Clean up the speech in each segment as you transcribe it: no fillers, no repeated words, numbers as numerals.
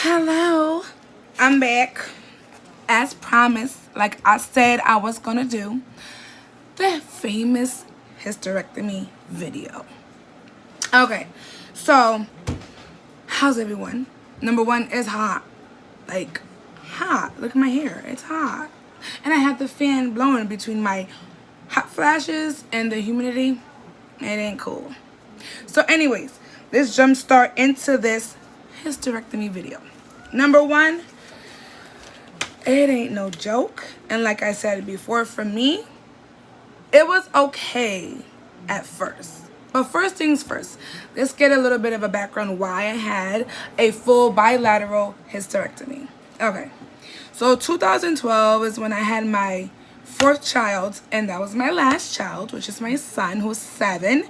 Hello, I'm back. As promised, like I said I was gonna do, the famous hysterectomy video. Okay, so how's everyone? Number one is hot. Like, hot. Look at my hair, it's hot. And I have the fan blowing between my hot flashes and the humidity. It ain't cool. So anyways, let's jumpstart into this hysterectomy video. Number one, it ain't no joke. And like I said before, for me, it was okay at first. But first things first, let's get a little bit of a background why I had a full bilateral hysterectomy. Okay, so 2012 is when I had my fourth child, and that was my last child, which is my son, who's 7,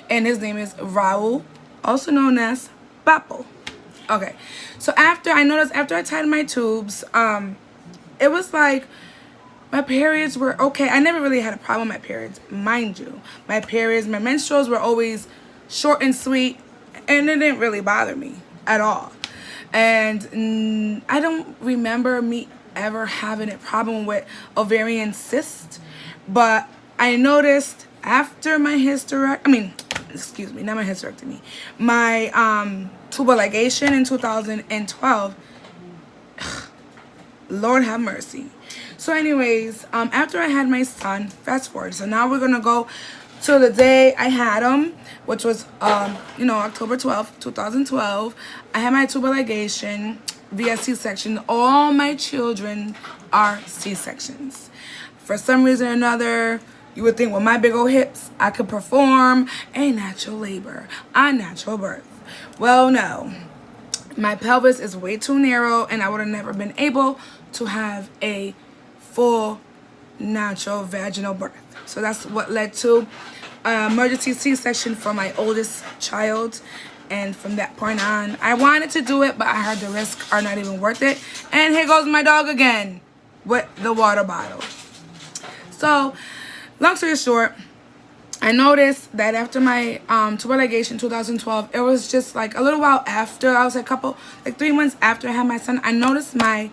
and his name is Raul, also known as Papo. Okay, so after I tied my tubes, it was like my periods were okay. I never really had a problem with my periods, mind you. My menstruals were always short and sweet, and it didn't really bother me at all. And I don't remember me ever having a problem with ovarian cyst, but I noticed after my my tubal ligation in 2012. Lord have mercy. So anyways, after I had my son, fast forward. So now we're gonna go to the day I had him, which was October 12th, 2012. I had my tubal ligation via C-section. All my children are C-sections. For some reason or another, you would think with my big old hips, I could perform a natural labor, a natural birth. Well, no. My pelvis is way too narrow, and I would have never been able to have a full natural vaginal birth. So that's what led to emergency C-section for my oldest child. And from that point on, I wanted to do it, but I heard the risks are not even worth it. And here goes my dog again with the water bottle. So, long story short, I noticed that after my tubal ligation 2012, it was just like a little while after, I was like 3 months after I had my son, I noticed my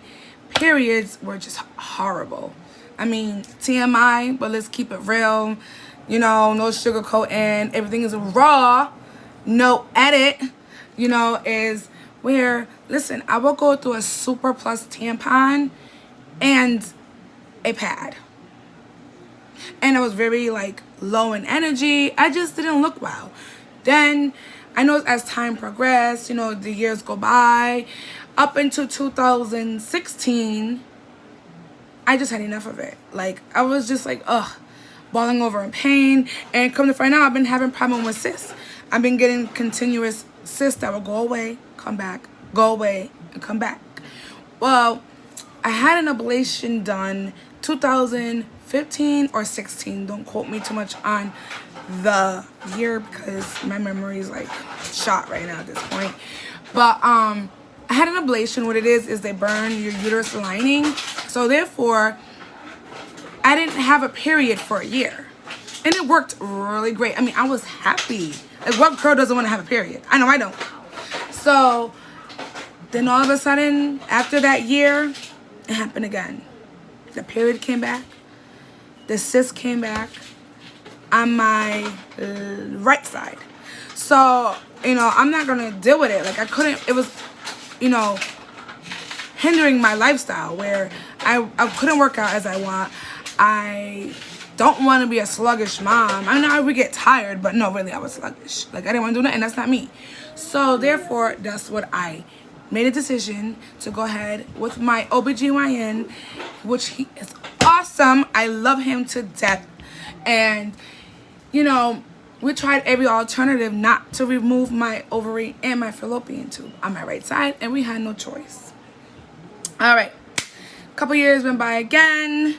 periods were just horrible. I mean, TMI, but let's keep it real. No sugarcoating, everything is raw, no edit, is where, listen, I will go through a Super Plus tampon and a pad. And I was very low in energy. I just didn't look well. Then I know as time progressed, the years go by, up into 2016, I just had enough of it. I was just balling over in pain. And come to find out, I've been having problem with cysts. I've been getting continuous cysts that will go away, come back, go away, and come back. Well, I had an ablation done 2015 or 16. Don't quote me too much on the year because my memory is shot right now at this point. But I had an ablation. What it is they burn your uterus lining. So therefore, I didn't have a period for a year. And it worked really great. I mean, I was happy. What girl doesn't want to have a period? I know I don't. So then all of a sudden, after that year, it happened again. The period came back. The cyst came back on my right side. So, I'm not going to deal with it. I couldn't, it was, hindering my lifestyle where I couldn't work out as I want. I don't want to be a sluggish mom. I know I would get tired, but no, really, I was sluggish. I didn't want to do that, and that's not me. So, therefore, that's what I made a decision to go ahead with my OBGYN, which he is awesome. I love him to death. And, we tried every alternative not to remove my ovary and my fallopian tube on my right side, and we had no choice. All right. A couple years went by again,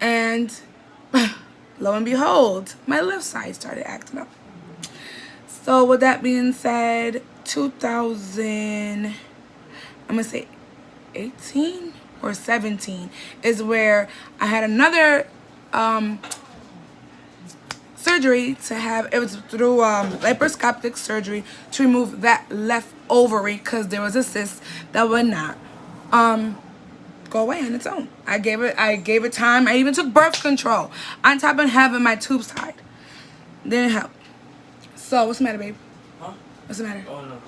and lo and behold, my left side started acting up. So with that being said, 2000, I'm going to say 18 or 17 is where I had another surgery to have, it was through laparoscopic surgery to remove that left ovary because there was a cyst that would not go away on its own. I gave it time. I even took birth control on top of having my tubes tied. Didn't help. So what's the matter, babe? Huh? What's the matter? Oh no,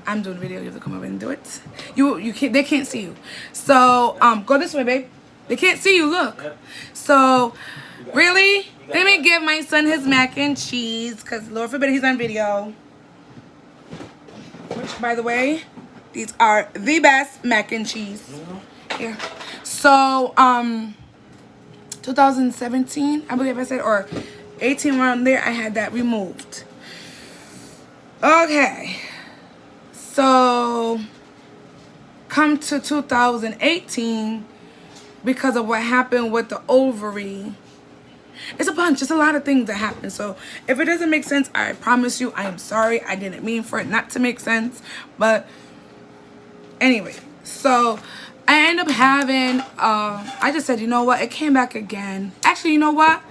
I'm doing a video. You have to come over and do it. You can't. They can't see you. So go this way, babe. They can't see you. Look. Yep. So really, let me give my son his mac and cheese, because Lord forbid he's on video. Which, by the way, these are the best mac and cheese. Here. So 2017, I believe I said, or 18, around there, I had that removed. Okay. So come to 2018, because of what happened with the ovary. It's a bunch. It's a lot of things that happen. So if it doesn't make sense, I promise you, I am sorry. I didn't mean for it not to make sense. But anyway, so I end up having, I just said, you know what? It came back again. Actually, you know what?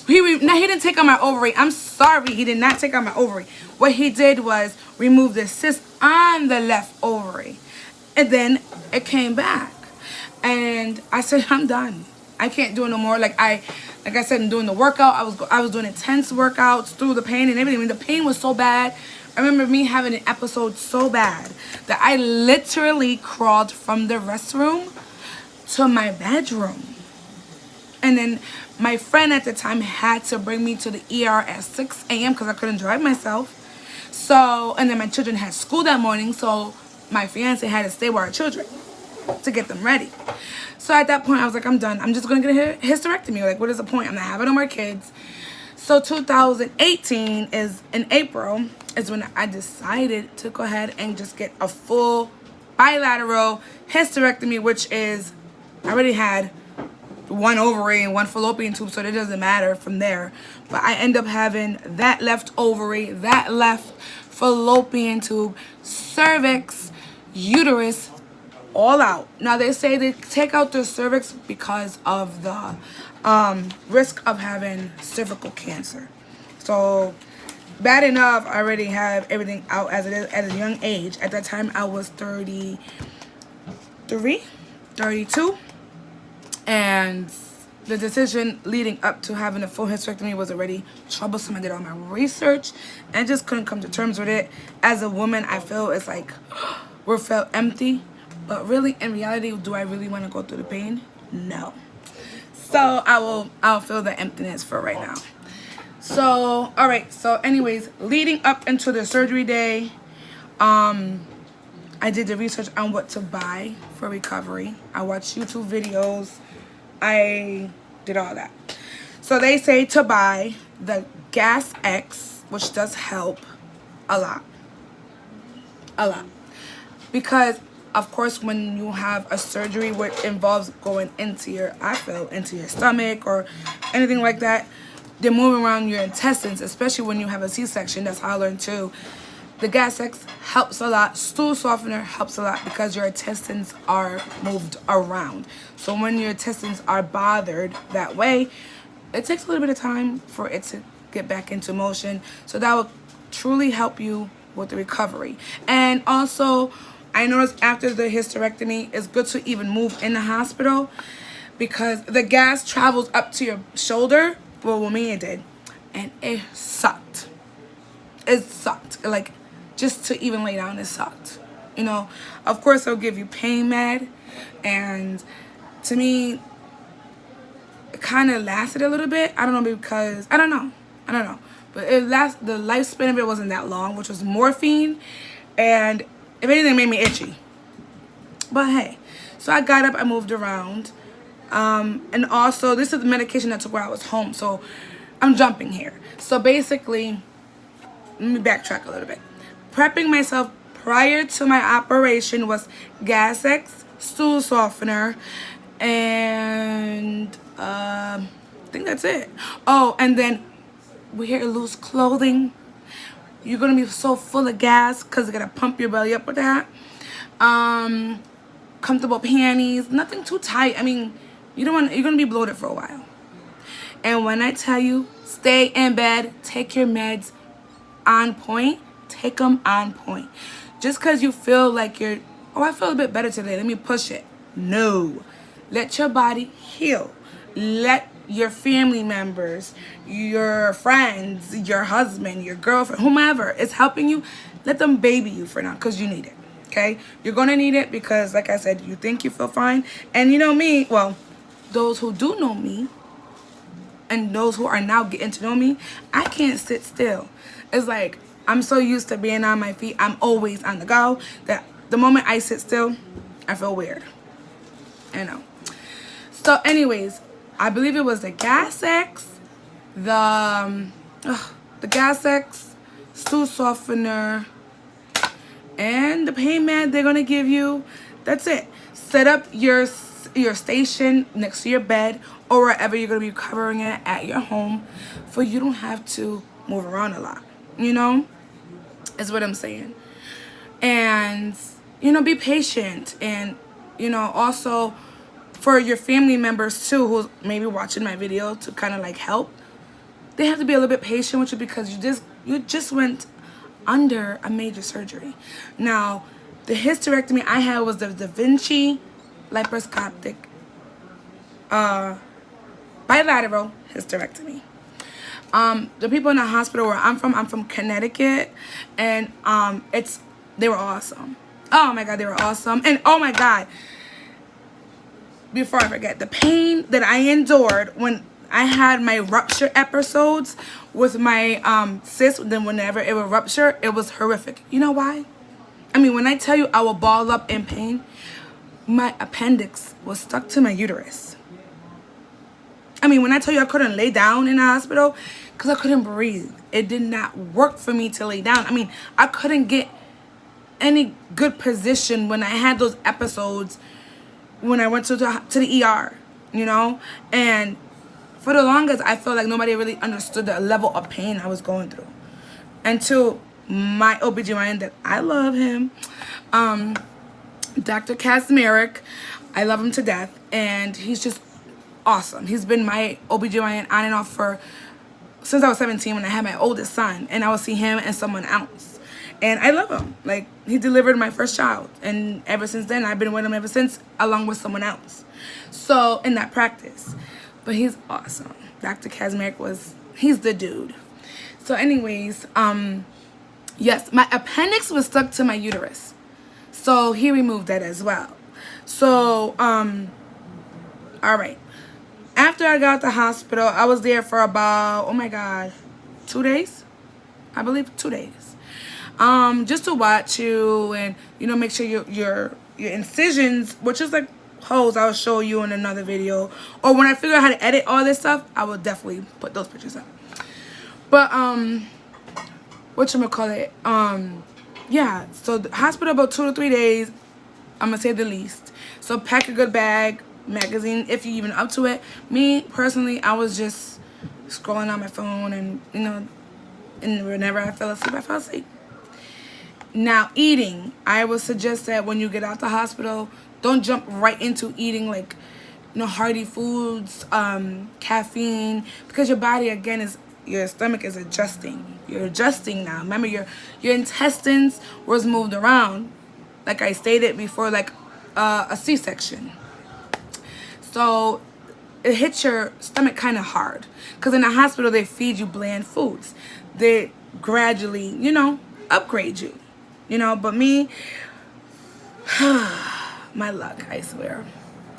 He didn't take out my ovary. I'm sorry. He did not take out my ovary. What he did was remove the cyst on the left ovary. And then it came back. And I said, I'm done. I can't do it no more. Like I said, I'm doing the workout. I was doing intense workouts through the pain and everything. I mean, the pain was so bad. I remember me having an episode so bad that I literally crawled from the restroom to my bedroom. And then my friend at the time had to bring me to the ER at 6 a.m. because I couldn't drive myself. So, and then my children had school that morning, so my fiance had to stay with our children to get them ready. So at that point, I was like, I'm done. I'm just going to get a hysterectomy. Like, what is the point? I'm not having no more kids. So 2018 is, in April, is when I decided to go ahead and just get a full bilateral hysterectomy, which is, I already had one ovary and one fallopian tube, so it doesn't matter from there. But I end up having that left ovary, that left fallopian tube, cervix, uterus, all out. Now they say they take out the cervix because of the risk of having cervical cancer. So bad enough, I already have everything out as it is at a young age. At that time, I was 32. And the decision leading up to having a full hysterectomy was already troublesome. I did all my research and just couldn't come to terms with it. As a woman, I feel it's like we felt empty. But really, in reality, do I really want to go through the pain? No. So I'll feel the emptiness for right now. So, all right. So anyways, leading up into the surgery day, I did the research on what to buy for recovery. I watched YouTube videos. I did all that. So they say to buy the Gas X, which does help a lot. A lot. Because, of course, when you have a surgery which involves going into your, into your stomach or anything like that, they're moving around your intestines, especially when you have a C-section. That's how I learned too. The Gas X helps a lot. Stool softener helps a lot because your intestines are moved around. So when your intestines are bothered that way, it takes a little bit of time for it to get back into motion. So that will truly help you with the recovery. And also, I noticed after the hysterectomy, it's good to even move in the hospital because the gas travels up to your shoulder. Well, with me it did. And it sucked. It sucked. Like, just to even lay down, it sucked. You know, of course, it'll give you pain med. And to me, it kind of lasted a little bit. I don't know because, I don't know. But the lifespan of it wasn't that long, which was morphine. And if anything, it made me itchy. But hey, so I got up, I moved around. And also, this is the medication I took while I was home. So I'm jumping here. So basically, let me backtrack a little bit. Prepping myself prior to my operation was Gas X, stool softener, and I think that's it. Oh, and then wear loose clothing. You're gonna be so full of gas because they're gonna pump your belly up with that. Comfortable panties, nothing too tight. I mean, you're gonna be bloated for a while. And when I tell you, stay in bed, take your meds on point, Take them on point. Just because you feel like you're, oh, I feel a bit better today, let me push it. No. Let your body heal. Let your family members, your friends, your husband, your girlfriend, whomever is helping you, let them baby you for now because you need it. Okay? You're going to need it because, like I said, you think you feel fine. And you know me, well, those who do know me and those who are now getting to know me, I can't sit still. It's like I'm so used to being on my feet. I'm always on the go that the moment I sit still, I feel weird. I know. So anyways, I believe it was the Gas X, the Gas X, stool softener, and the pain med they're gonna give you. That's it. Set up your station next to your bed or wherever you're gonna be covering it at your home, for you don't have to move around a lot. You know, is what I'm saying. And you know, be patient, and you know, also for your family members too, who's maybe watching my video to kind of like help. They have to be a little bit patient with you because you just went under a major surgery. Now, the hysterectomy I had was the Da Vinci laparoscopic bilateral hysterectomy. The people in the hospital where I'm from Connecticut, and they were awesome. Oh my God, they were awesome. And oh my God, before I forget, the pain that I endured when I had my rupture episodes with my cyst, then whenever it would rupture, it was horrific. You know why? I mean, when I tell you I will ball up in pain, my appendix was stuck to my uterus. I mean, when I tell you I couldn't lay down in the hospital because I couldn't breathe. It did not work for me to lay down. I mean, I couldn't get any good position when I had those episodes when I went to the ER, you know? And for the longest, I felt like nobody really understood the level of pain I was going through. Until my OBGYN, that I love him, Dr. Kazmarek, I love him to death, and he's just awesome. He's been my OBGYN on and off since I was 17 when I had my oldest son, and I would see him and someone else. And I love him. Like, he delivered my first child, and ever since then, I've been with him ever since, along with someone else. So, in that practice. But he's awesome. Dr. Kazmarek he's the dude. So anyways, yes, my appendix was stuck to my uterus. So he removed that as well. So, all right. After I got out the hospital, I was there for about, oh my God, 2 days? I believe 2 days. Just to watch you and, you know, make sure your incisions, which is like holes, I'll show you in another video. Or when I figure out how to edit all this stuff, I will definitely put those pictures up. But, whatchamacallit, yeah, so the hospital about 2 to 3 days, I'm gonna say the least. So pack a good bag, magazine, if you're even up to it. Me, personally, I was just scrolling on my phone and, you know, and whenever I fell asleep, I fell asleep. Now, eating, I would suggest that when you get out the hospital, don't jump right into eating like, you know, hearty foods, caffeine, because your body, again, your stomach is adjusting. You're adjusting now. Remember, your intestines was moved around, like I stated before, like a C-section. So it hits your stomach kind of hard, because in the hospital they feed you bland foods. They gradually, you know, upgrade you. You know, but me, my luck, I swear.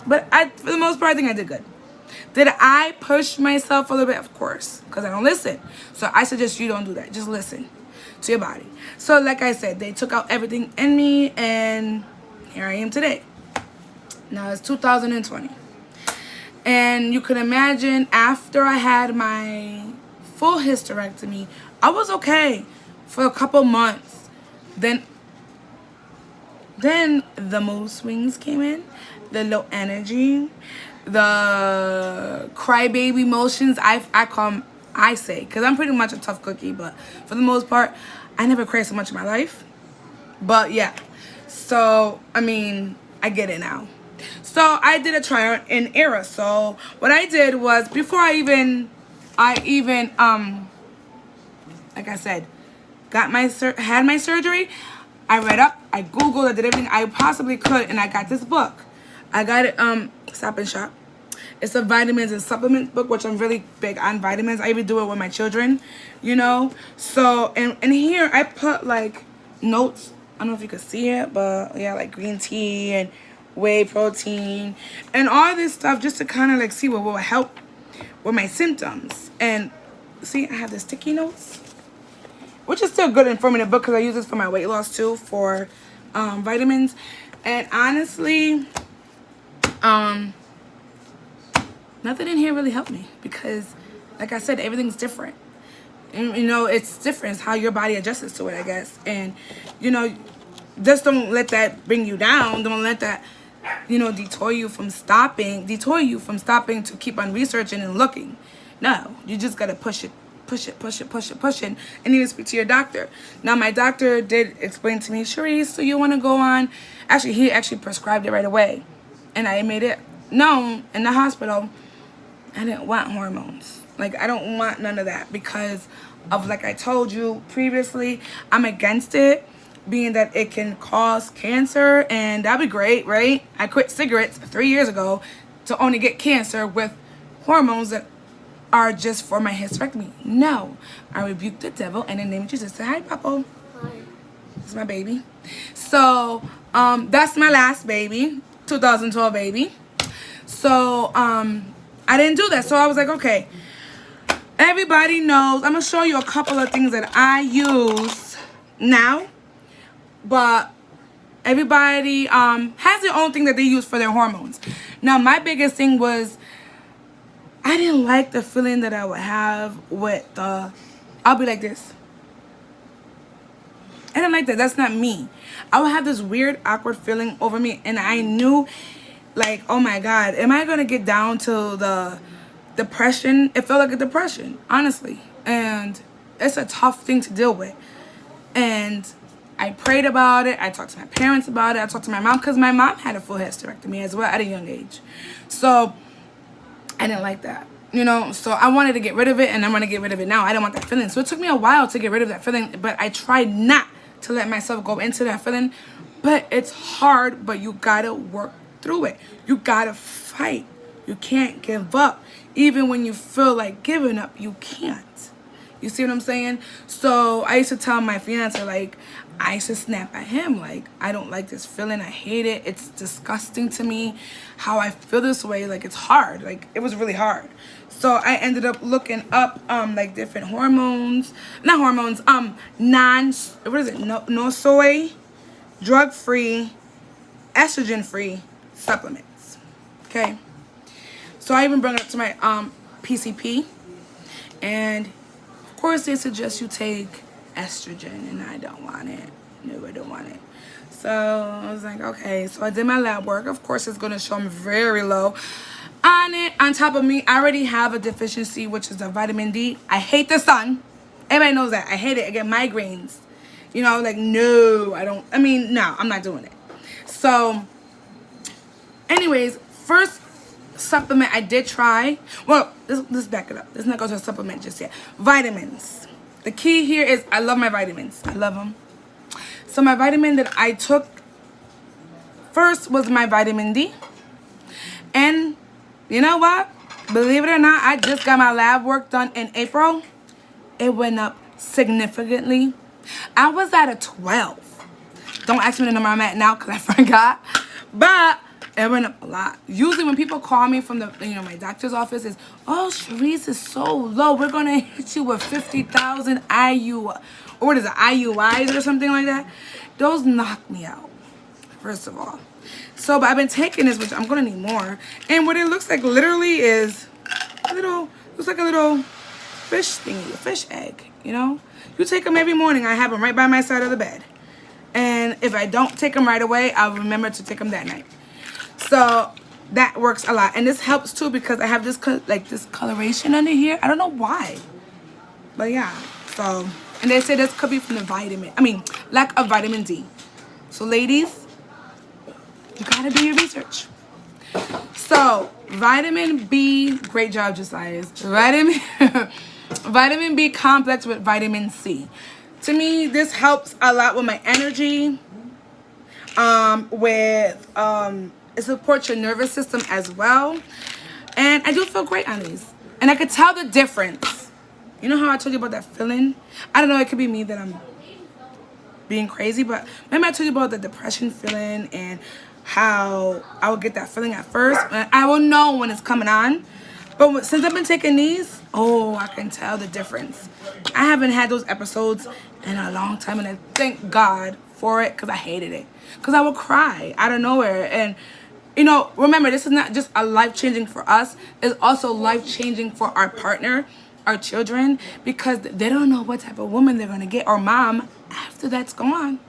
But for the most part, I think I did good. Did I push myself a little bit? Of course, because I don't listen. So I suggest you don't do that. Just listen to your body. So like I said, they took out everything in me, and here I am today. Now it's 2020. And you can imagine, after I had my full hysterectomy, I was okay for a couple months. Then the mood swings came in, the low energy, the crybaby emotions. I say, because I'm pretty much a tough cookie, but for the most part, I never cried so much in my life. But yeah, so I mean, I get it now. So I did a trial and error. So what I did was, before I even like I said, had my surgery, I read up, I Googled, I did everything I possibly could, and I got this book. I got it Stop and Shop. It's a vitamins and supplements book, which I'm really big on vitamins. I even do it with my children, you know. So, and here I put like notes. I don't know if you can see it, but yeah, like green tea and whey protein and all this stuff, just to kind of like see what will help with my symptoms. And see, I have the sticky notes, which is still a good informative book because I use this for my weight loss too, for vitamins. And honestly, nothing in here really helped me because, like I said, everything's different. And, you know, it's different. It's how your body adjusts to it, I guess. And, you know, just don't let that bring you down. Don't let that, you know, detour you from stopping to keep on researching and looking. No, you just got to push it, and even speak to your doctor. Now, my doctor did explain to me, Cherise, so you want to go on? Actually, he actually prescribed it right away. And I made it known in the hospital I didn't want hormones. Like, I don't want none of that because of, like I told you previously, I'm against it, being that it can cause cancer, and that'd be great, right? I quit cigarettes 3 years ago to only get cancer with hormones that are just for my hysterectomy. No, I rebuke the devil in the name of Jesus. Say hi, Papa. Hi. This is my baby. So, that's my last baby, 2012 baby. So, I didn't do that. So I was like, okay, everybody knows. I'm going to show you a couple of things that I use now. But everybody has their own thing that they use for their hormones. Now, my biggest thing was I didn't like the feeling that I would have with I'll be like this. I didn't like that. That's not me. I would have this weird, awkward feeling over me. And I knew, like, oh my God, am I going to get down to the depression? It felt like a depression, honestly. And it's a tough thing to deal with. And I prayed about it. I talked to my parents about it. I talked to my mom because my mom had a full hysterectomy as well at a young age. So I didn't like that, you know. So I wanted to get rid of it, and I'm going to get rid of it now. I didn't want that feeling. So it took me a while to get rid of that feeling, but I tried not to let myself go into that feeling. But it's hard, but you got to work through it. You got to fight. You can't give up. Even when you feel like giving up, you can't. You see what I'm saying? So I used to tell my fiance, like, I used to snap at him, like, I don't like this feeling. I hate it. It's disgusting to me how I feel this way. Like, it's hard. Like, it was really hard. So I ended up looking up, like, different hormones. Not hormones, no soy, drug-free, estrogen-free supplements. Okay? So I even brought it up to my PCP. And, of course, they suggest you take estrogen, and I don't want it. No, I don't want it. So I was like, okay. So I did my lab work. Of course, it's going to show I'm very low on it. On top of me, I already have a deficiency, which is the vitamin D. I hate the sun. Everybody knows that. I hate it. I get migraines. You know, like, no, I don't. I mean, no, I'm not doing it. So, anyways, first supplement I did try. Well, let's back it up. Let's not go to a supplement just yet. Vitamins. The key here is I love my vitamins. I love them. So my vitamin that I took first was my vitamin D. And you know what? Believe it or not, I just got my lab work done in April. It went up significantly. I was at a 12. Don't ask me the number I'm at now because I forgot. But it went up a lot. Usually when people call me from the, you know, my doctor's office is, oh, Cherise is so low. We're going to hit you with 50,000 IU, or what is it, IUIs or something like that. Those knock me out, first of all. So, but I've been taking this, which I'm going to need more. And what it looks like literally is a little, looks like a little fish thingy, a fish egg, you know. You take them every morning. I have them right by my side of the bed. And if I don't take them right away, I'll remember to take them that night. So that works a lot. And this helps too because I have this like this coloration under here. I don't know why. But yeah. So, and they say this could be from the lack of vitamin D. So ladies, you gotta do your research. So vitamin B, great job, Josiah. Vitamin B complex with vitamin C. To me, this helps a lot with my energy. It supports your nervous system as well. And I do feel great on these. And I could tell the difference. You know how I told you about that feeling? I don't know, it could be me that I'm being crazy, but remember I told you about the depression feeling and how I would get that feeling at first. And I will know when it's coming on. But since I've been taking these, oh, I can tell the difference. I haven't had those episodes in a long time, and I thank God for it because I hated it. Because I would cry out of nowhere. And, you know, remember, this is not just a life-changing for us. It's also life-changing for our partner, our children, because they don't know what type of woman they're going to get, or mom, after that's gone.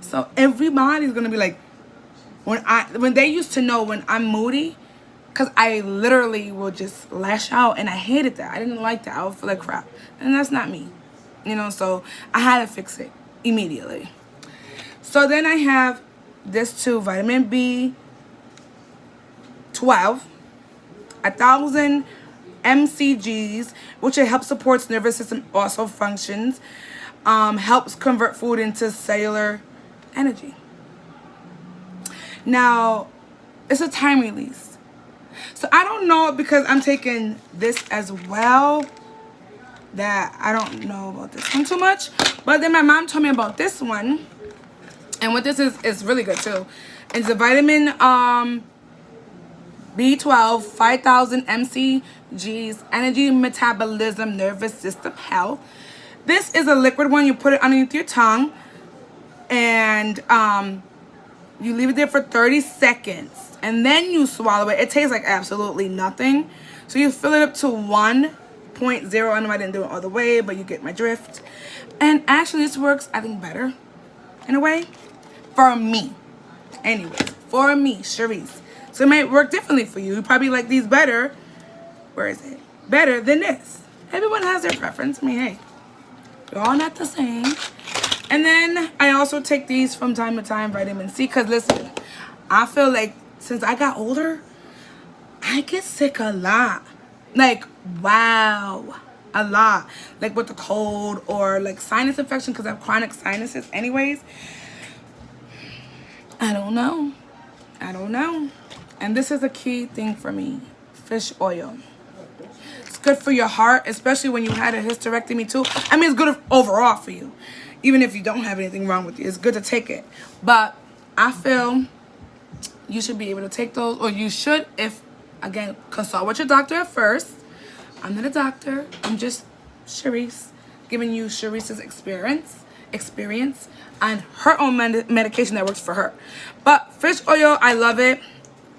So everybody's going to be like, when they used to know when I'm moody, because I literally will just lash out, and I hated that. I didn't like that. I would feel like crap. And that's not me. You know, so I had to fix it immediately. So then I have this too, vitamin B12, 1,000 mcgs, which it helps supports nervous system also functions, helps convert food into cellular energy. Now, it's a time release. So I don't know, because I'm taking this as well, that I don't know about this one too much. But then my mom told me about this one. And what this is really good too. It's a vitamin B12, 5,000 mcgs, energy, metabolism, nervous system health. This is a liquid one. You put it underneath your tongue. And you leave it there for 30 seconds. And then you swallow it. It tastes like absolutely nothing. So you fill it up to 1.0. I know I didn't do it all the way, but you get my drift. And actually, this works, I think, better in a way for me. Anyways, for me, Cherise. So it might work differently for you. You probably like these better. Where is it? Better than this. Everyone has their preference. I mean, hey, we're all not the same. And then I also take these from time to time, vitamin C. Because listen, I feel like since I got older, I get sick a lot. Like, wow, a lot. Like with the cold or like sinus infection, because I have chronic sinuses anyways. I don't know. And this is a key thing for me. Fish oil. It's good for your heart, especially when you had a hysterectomy too. I mean, it's good overall for you. Even if you don't have anything wrong with you, it's good to take it. But I feel you should be able to take those, or you should, if, again, consult with your doctor at first. I'm not a doctor. I'm just Cherise, giving you Cherise's experience on her own medication that works for her. But fish oil, I love it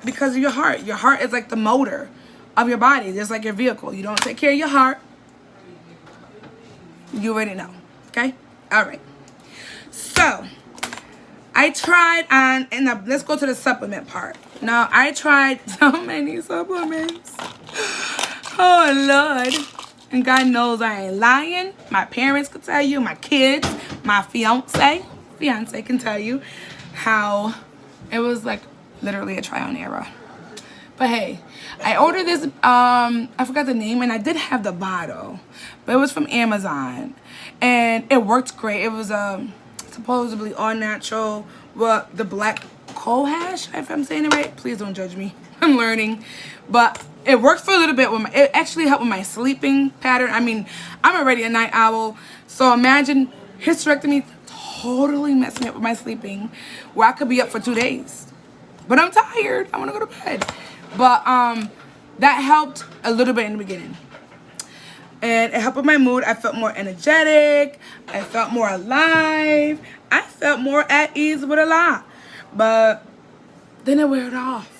because of your heart. Your heart is like the motor of your body. Just like your vehicle. You don't take care of your heart, you already know. Okay? All right. So I tried on, and now let's go to the supplement part. Now, I tried so many supplements. Oh, Lord. And God knows I ain't lying. My parents could tell you, my kids, my fiance can tell you how it was like literally a trial and error. But hey, I ordered this, I forgot the name, and I did have the bottle, but it was from Amazon, and it worked great. It was supposedly all natural, well, the black cohosh, if I'm saying it right. Please don't judge me. I'm learning. But it worked for a little bit. It actually helped with my sleeping pattern. I mean, I'm already a night owl. So imagine hysterectomy totally messed me up with my sleeping, where I could be up for 2 days. But I'm tired. I want to go to bed. But that helped a little bit in the beginning. And it helped with my mood. I felt more energetic. I felt more alive. I felt more at ease with a lot. But then it weared off.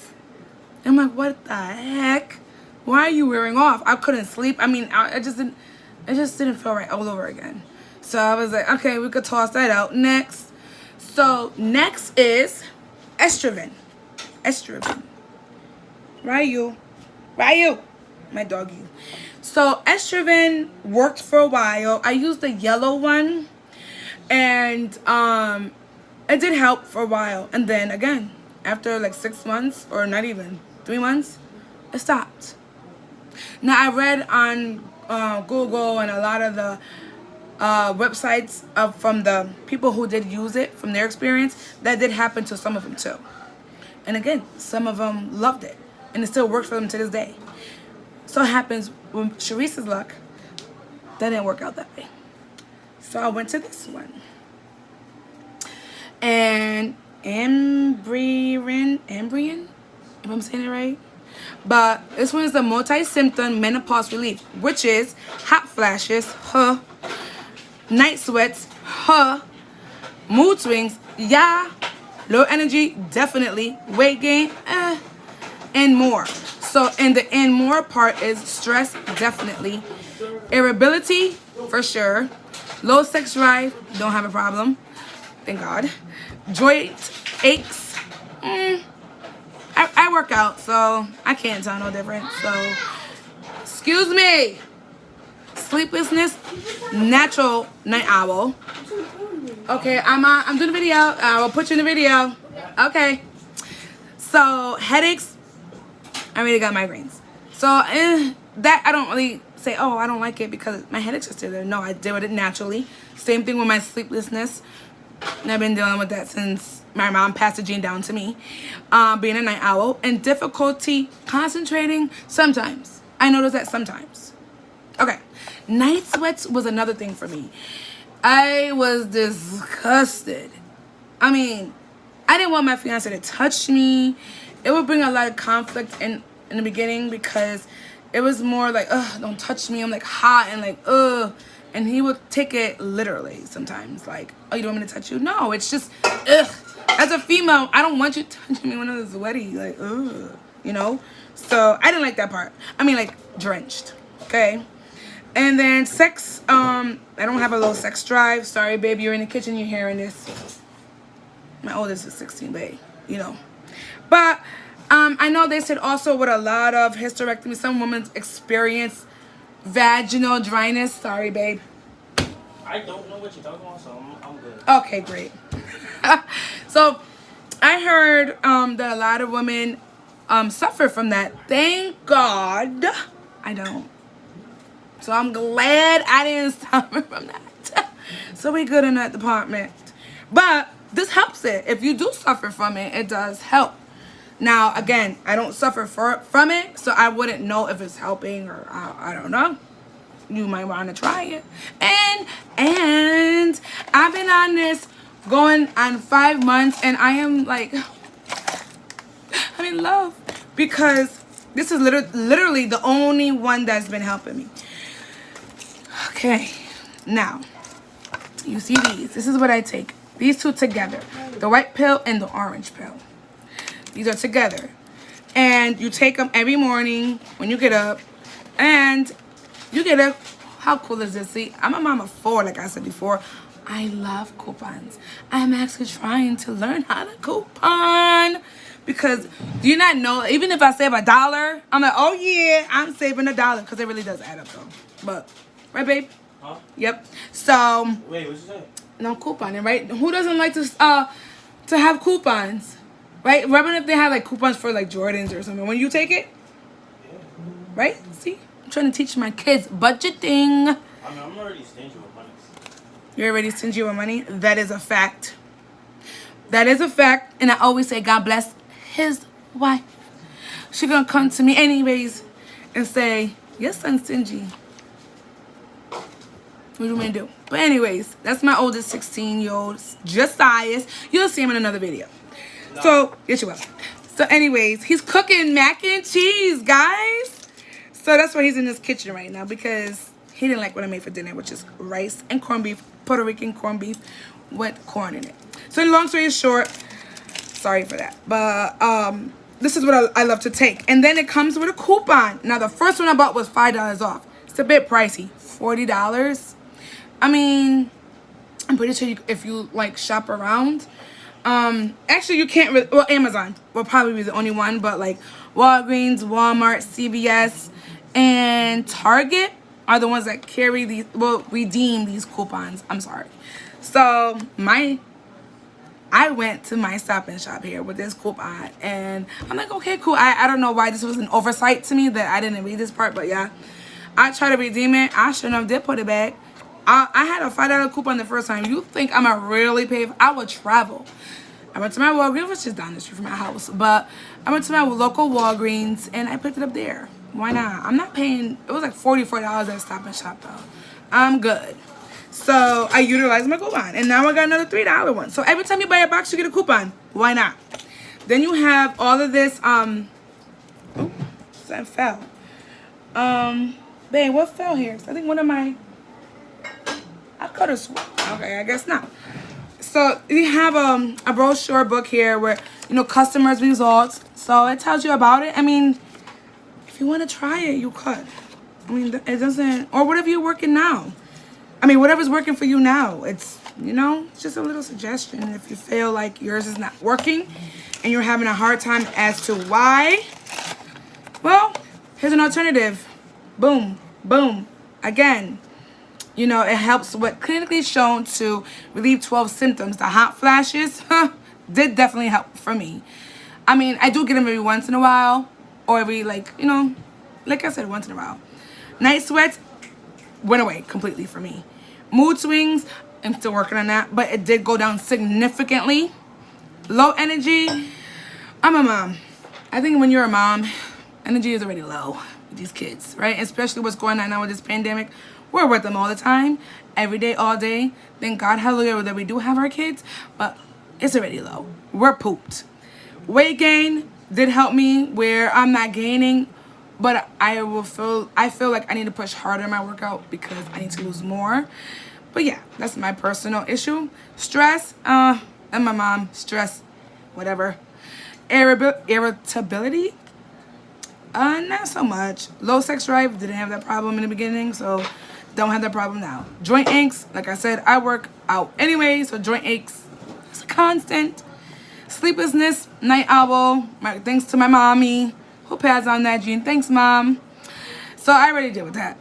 I'm like, what the heck? Why are you wearing off? I couldn't sleep. I mean, it just didn't feel right all over again. So I was like, okay, we could toss that out. Next. So next is estrogen. Ryu, my doggy. So estrogen worked for a while. I used the yellow one, and it did help for a while. And then again, after like 6 months, or not even 3 months, it stopped. Now I read on Google and a lot of the websites from the people who did use it, from their experience, that did happen to some of them too. And again, some of them loved it, and it still works for them to this day. So it happens with Sharice's luck, that didn't work out that way. So I went to this one. And Ambrian, if I'm saying it right. But this one is the multi-symptom menopause relief, which is hot flashes, night sweats, mood swings, yeah, low energy, definitely, weight gain, and more. So, and the and more part is stress, definitely, irritability, for sure, low sex drive, don't have a problem, thank God, joint aches, I work out, so I can't tell no difference. So, excuse me. Sleeplessness, natural night owl. Okay, I'm doing a video. I will put you in the video. Okay. So headaches, I already got migraines. So that I don't really say, oh, I don't like it because my headaches are still there. No, I deal with it naturally. Same thing with my sleeplessness. And I've been dealing with that since my mom passed the gene down to me. Being a night owl. And difficulty concentrating sometimes. I notice that sometimes. Okay. Night sweats was another thing for me. I was disgusted. I mean, I didn't want my fiance to touch me. It would bring a lot of conflict in the beginning because it was more like, ugh, don't touch me. I'm like hot and like, ugh. And he would take it literally sometimes. Like, oh, you don't want me to touch you? No, it's just, ugh. As a female, I don't want you touching me when it's sweaty. Like, ugh, you know? So I didn't like that part. I mean, like, drenched. Okay? And then sex, I don't have a low sex drive. Sorry, babe, you're in the kitchen, you're hearing this. My oldest is 16, babe, you know. But I know they said also with a lot of hysterectomy, some women experience vaginal dryness. Sorry, babe. I don't know what you're talking about, so I'm good. Okay, great. So I heard that a lot of women suffer from that. Thank God I don't. So I'm glad I didn't suffer from that. So we good in that department. But this helps it. If you do suffer from it, it does help. Now, again, I don't suffer from it, so I wouldn't know if it's helping or I don't know. You might want to try it. And I've been on this going on 5 months, and I am like, I'm in love because this is literally the only one that's been helping me. Okay, now, you see these. This is what I take. These two together. The white pill and the orange pill. These are together. And you take them every morning when you get up. And you get up. How cool is this? See, I'm a mom of 4, like I said before. I love coupons. I'm actually trying to learn how to coupon. Because do you not know, even if I save $1, I'm like, oh yeah, I'm saving $1. Because it really does add up though. But, right, babe? Huh? Yep. So, wait, what you say? No couponing, right? Who doesn't like to have coupons, right? Even if they have like coupons for like Jordans or something, when you take it, Yeah. right? See, I'm trying to teach my kids budgeting. I mean, I'm already stingy with money. You're already stingy with money. That is a fact. That is a fact, and I always say, God bless his wife. She gonna come to me anyways and say, your son's stingy. What do you want me to do? But anyways, that's my oldest 16-year-old, Josiah. You'll see him in another video. No. So, yes you will. So anyways, he's cooking mac and cheese, guys. So that's why he's in this kitchen right now, because he didn't like what I made for dinner, which is rice and corned beef, Puerto Rican corned beef with corn in it. So long story short, sorry for that. But this is what I love to take. And then it comes with a coupon. Now the first one I bought was $5 off. It's a bit pricey. $40. I mean, I'm pretty sure if you like shop around, actually you can't really, well, Amazon will probably be the only one, but like Walgreens, Walmart, CVS, and Target are the ones that carry these, well, redeem these coupons. I'm sorry. So I went to my Stop and Shop here with this coupon, and I'm like, okay, cool. I don't know why this was an oversight to me that I didn't read this part, but yeah, I tried to redeem it. I shouldn't have did put it back. I had a $5 coupon the first time. You think I'm a really pay? I would travel. I went to my Walgreens, which is down the street from my house, but I went to my local Walgreens and I picked it up there. Why not? I'm not paying. It was like $44 at Stop and Shop though. I'm good. So I utilized my coupon, and now I got another $3 one. So every time you buy a box, you get a coupon. Why not? Then you have all of this. Oh, that fell. Babe, what fell here? I think one of my. I could have sworn. Okay, I guess not. So you have a brochure book here where, customers' results. So it tells you about it. I mean, if you want to try it, you could. I mean, it doesn't, or whatever you're working now. I mean, whatever's working for you now. It's, it's just a little suggestion. If you feel like yours is not working and you're having a hard time as to why, well, here's an alternative. Boom, boom. Again, it helps with clinically shown to relieve 12 symptoms. The hot flashes did definitely help for me. I mean, I do get them every once in a while, or every, like I said, once in a while. Night sweats went away completely for me. Mood swings, I'm still working on that, but it did go down significantly. Low energy, I'm a mom. I think when you're a mom, energy is already low with these kids, right? Especially what's going on now with this pandemic. We're with them all the time, every day, all day. Thank God, hallelujah, that we do have our kids, but it's already low. We're pooped. Weight gain did help me where I'm not gaining, but I feel like I need to push harder in my workout because I need to lose more. But yeah, that's my personal issue. Stress, and my mom, stress, whatever. Irritability, not so much. Low sex drive, didn't have that problem in the beginning, so don't have that problem now. Joint aches, like I said, I work out anyway, so joint aches is constant. Sleeplessness, night owl, thanks to my mommy, who passed on that gene. Thanks, Mom. So I already deal with that.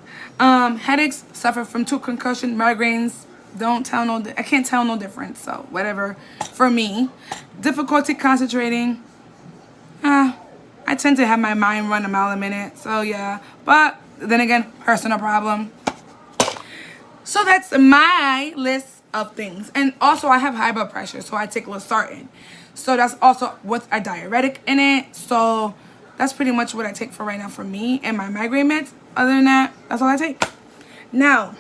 Headaches, suffer from 2 concussion, migraines. I can't tell no difference, so whatever for me. Difficulty concentrating. I tend to have my mind run a mile a minute, so yeah. But then again, personal problem. So that's my list of things. And also I have high blood pressure, so I take losartan. So that's also with a diuretic in it. So that's pretty much what I take for right now for me and my migraine meds. Other than that, that's all I take. Now,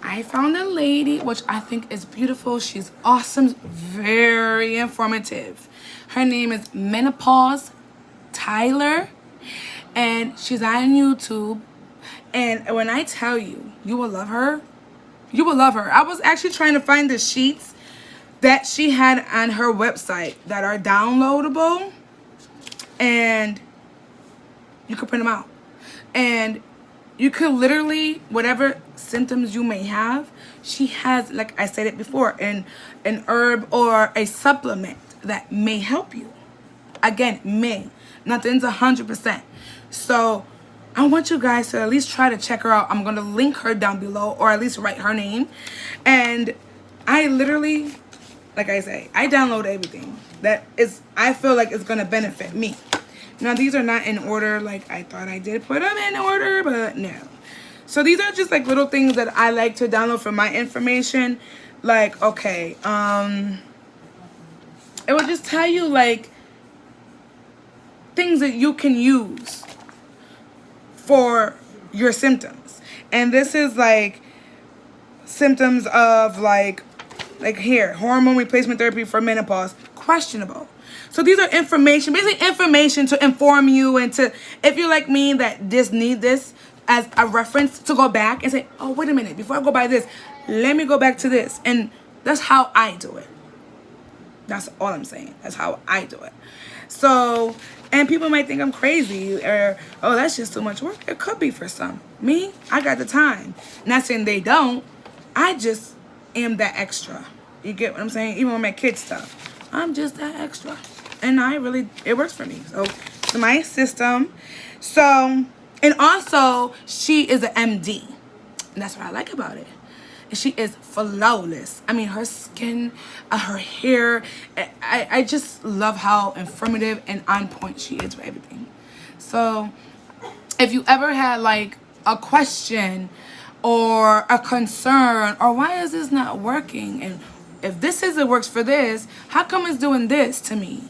I found a lady, which I think is beautiful. She's awesome, very informative. Her name is Menopause Tyler, and she's on YouTube. And when I tell you, you will love her. You will love her. I was actually trying to find the sheets that she had on her website that are downloadable, and you can print them out. And you could literally, whatever symptoms you may have, she has, like I said it before, an herb or a supplement that may help you. Again, may. Nothing's 100%. So I want you guys to at least try to check her out. I'm going to link her down below, or at least write her name. And I literally, like I say, I download everything that is, I feel like it's going to benefit me. Now, these are not in order like I thought I did put them in order, but no. So these are just like little things that I like to download for my information. Like, okay, it will just tell you like things that you can use for your symptoms. And this is like symptoms of like here, hormone replacement therapy for menopause, questionable. So these are information, basically information to inform you, and to, if you're like me that just need this as a reference to go back and say, oh, wait a minute, before I go by this, let me go back to this. And that's how I do it. That's all I'm saying. That's how I do it. So, and people might think I'm crazy, or, oh, that's just too much work. It could be for some. Me, I got the time. Not saying they don't. I just am that extra. You get what I'm saying? Even with my kids stuff, I'm just that extra. And it works for me. So it's my system. So, and also, she is an MD. And that's what I like about it. And she is flawless. I mean, her skin, her hair. I just love how informative and on point she is with everything. So, if you ever had like a question or a concern, or why is this not working? And if this isn't works for this, how come it's doing this to me?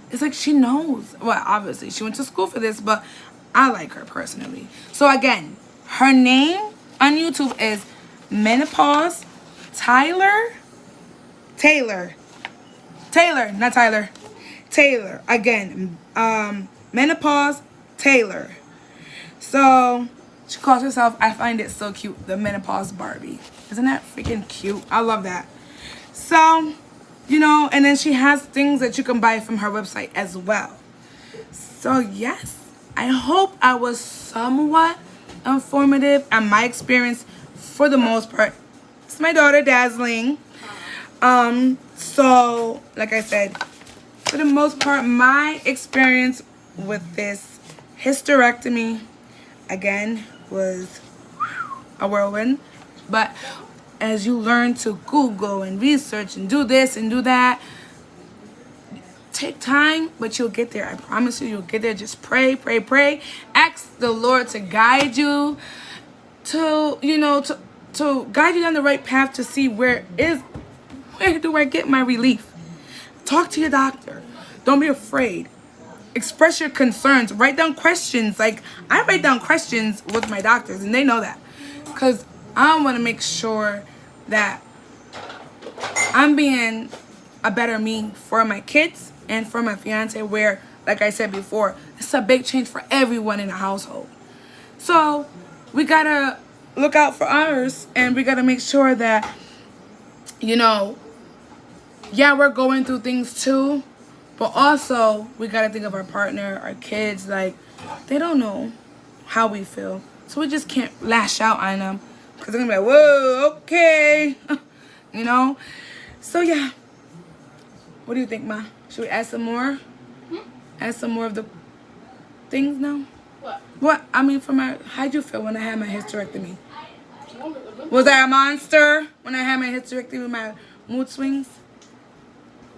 It's like she knows. Well, obviously she went to school for this, but I like her personally. So again, her name on YouTube is Menopause Taylor, not Tyler. Taylor. Again, Menopause Taylor. So she calls herself, I find it so cute, the Menopause Barbie. Isn't that freaking cute? I love that. So, you know, and then she has things that you can buy from her website as well. So yes, I hope I was somewhat informative and my experience for the most part. It's my daughter Dazzling. So like I said, for the most part, my experience with this hysterectomy again was a whirlwind. But as you learn to Google and research and do this and do that, take time, but you'll get there. I promise you, you'll get there. Just pray, pray, pray. Ask the Lord to guide you, to, you know, to guide you down the right path to see where do I get my relief. Talk to your doctor. Don't be afraid. Express your concerns. Write down questions. Like, I write down questions with my doctors, and they know that. Because I want to make sure that I'm being a better me for my kids and for my fiance, where, like I said before, it's a big change for everyone in the household. So we got to look out for ours, and we got to make sure that, you know, yeah, we're going through things too, but also we got to think of our partner, our kids. Like, they don't know how we feel, so we just can't lash out on them, because they're going to be like, whoa, okay, you know? So yeah, what do you think, Ma? Should we add some more? Add some more of the things now? What? I mean, how'd you feel when I had my hysterectomy? Was I a monster when I had my hysterectomy with my mood swings?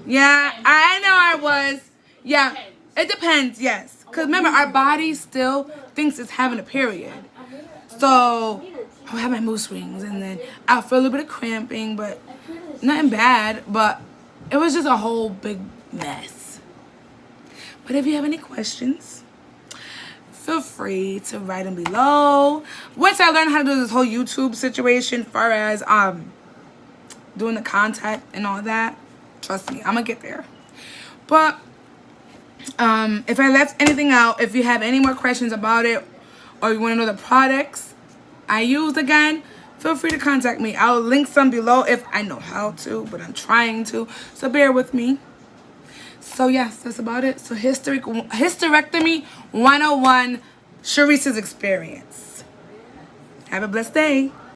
Yeah, I know I was. Yeah, it depends, yes. Because remember, our body still thinks it's having a period. So I'll have my mood swings, and then I'll feel a little bit of cramping, but nothing bad. But it was just a whole big mess. But if you have any questions, feel free to write them below. Once I learn how to do this whole YouTube situation, far as doing the contact and all that, trust me, I'm gonna get there. But if I left anything out, if you have any more questions about it, or you want to know the products I used again, feel free to contact me. I'll link some below if I know how to, but I'm trying to, so bear with me. So yes, that's about it. So hysterectomy 101, Sharice's experience. Have a blessed day.